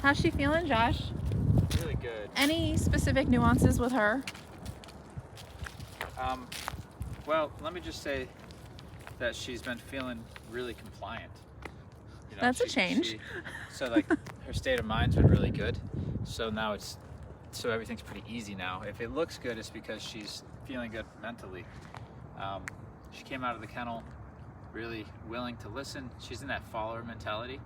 How's she feeling, Josh? Really good. Any specific nuances with her? Well, let me just say that she's been feeling really compliant. You know, That's a change. So like her state of mind's been really good. So now so everything's pretty easy now. If it looks good, it's because she's feeling good mentally. She came out of the kennel really willing to listen. She's in that follower mentality.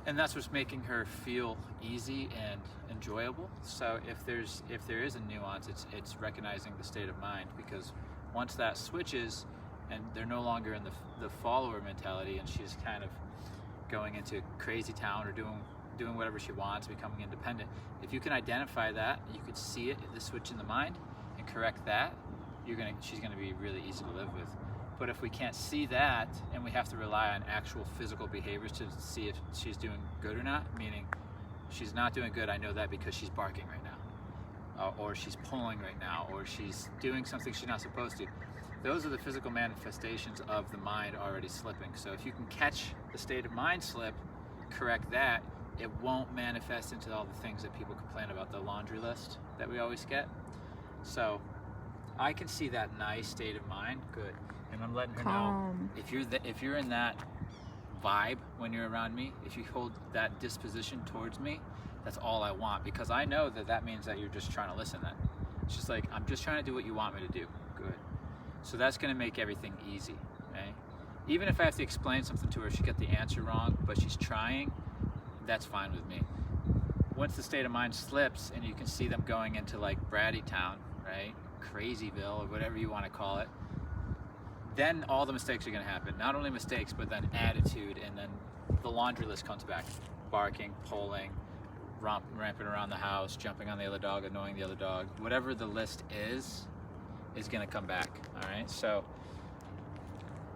And that's what's making her feel easy and enjoyable. So if there is a nuance, it's recognizing the state of mind, because once that switches and they're no longer in the follower mentality and she's kind of going into crazy town or doing whatever she wants, becoming independent. If you can identify that, you could see it, the switch in the mind, and correct that, she's gonna be really easy to live with. But if we can't see that and we have to rely on actual physical behaviors to see if she's doing good or not, meaning she's not doing good, I know that because she's barking right now, or she's pulling right now, or she's doing something she's not supposed to. Those are the physical manifestations of the mind already slipping. So if you can catch the state of mind slip, correct that, it won't manifest into all the things that people complain about, the laundry list that we always get. So I can see that nice state of mind, good. And I'm letting her Calm. know, if you're in that vibe when you're around me, if you hold that disposition towards me, that's all I want, because I know that means that you're just trying to listen then. It's just like, I'm just trying to do what you want me to do, good. So that's gonna make everything easy, okay? Even if I have to explain something to her, she got the answer wrong, but she's trying, that's fine with me. Once the state of mind slips and you can see them going into like Bratty Town, right? Crazyville, or whatever you wanna call it, then all the mistakes are gonna happen. Not only mistakes, but then attitude, and then the laundry list comes back. Barking, pulling, ramping around the house, jumping on the other dog, annoying the other dog. Whatever the list is gonna come back, all right? So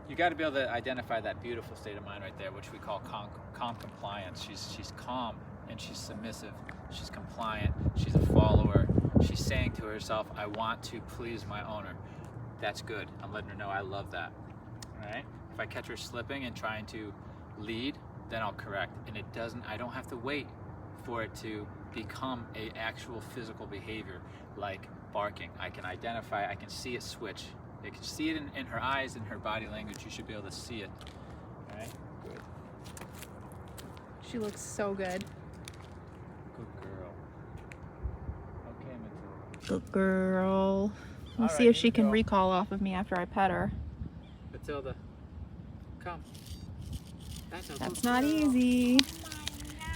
you gotta be able to identify that beautiful state of mind right there, which we call calm compliance. She's calm and she's submissive, she's compliant, she's a follower. She's saying to herself, I want to please my owner. That's good. I'm letting her know I love that. All right? If I catch her slipping and trying to lead, then I'll correct. And I don't have to wait for it to become an actual physical behavior like barking. I can identify, I can see it switch. I can see it in her eyes and her body language. You should be able to see it. All right? Good. She looks so good. Good girl. Okay, Matilda. Good girl. We'll All see right, if she here we can go. recall off of me after I pet her. Matilda, come. That's not easy.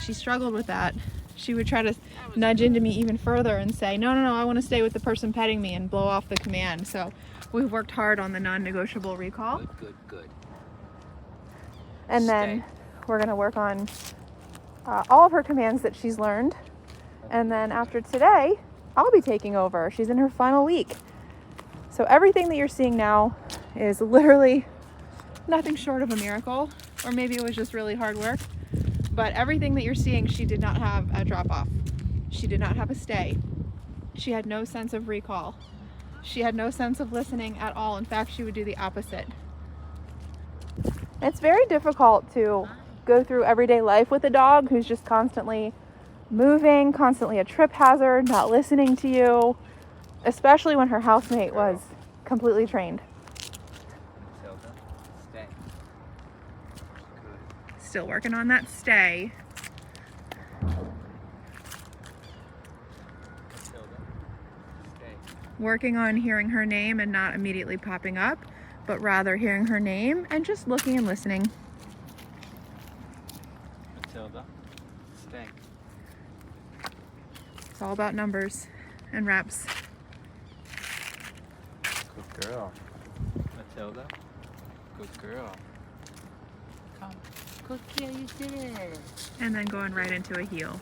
She struggled with that. She would try to nudge into me even further and say, no, I want to stay with the person petting me, and blow off the command. So we've worked hard on the non-negotiable recall. Good. And then we're going to work on all of her commands that she's learned. And then after today, I'll be taking over. She's in her final week. So everything that you're seeing now is literally nothing short of a miracle, or maybe it was just really hard work. But everything that you're seeing, she did not have a drop-off. She did not have a stay. She had no sense of recall. She had no sense of listening at all. In fact, she would do the opposite. It's very difficult to go through everyday life with a dog who's just constantly moving, constantly a trip hazard, not listening to you, especially when her housemate was completely trained. Matilda, stay. Good. Still working on that stay. Matilda, stay. Working on hearing her name and not immediately popping up, but rather hearing her name and just looking and listening. Matilda, stay. It's all about numbers and reps. Good girl. Matilda, good girl. Come. Good girl, you did it. And then going right into a heel.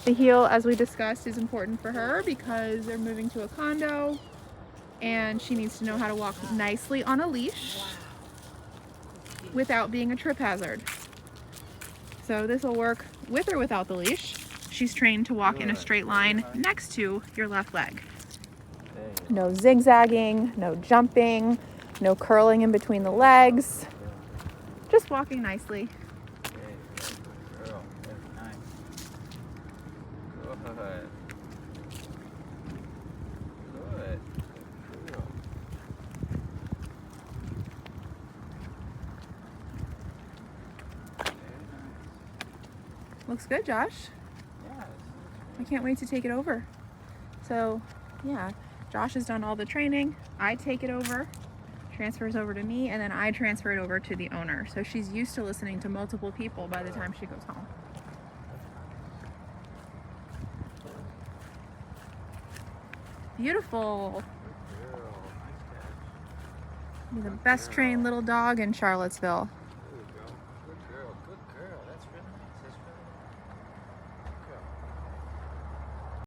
The heel, as we discussed, is important for her because they're moving to a condo and she needs to know how to walk nicely on a leash without being a trip hazard. So this will work with or without the leash. She's trained to walk in a straight line next to your left leg. No zigzagging, no jumping, no curling in between the legs. Just walking nicely. Good girl. That's nice. Good. Good. Good girl. Very nice. Looks good, Josh. Yes. I can't wait to take it over. So, yeah, Josh has done all the training. I take it over, transfers over to me, and then I transfer it over to the owner. So she's used to listening to multiple people by the time she goes home. Beautiful. Good girl. Nice catch. You're the best trained little dog in Charlottesville.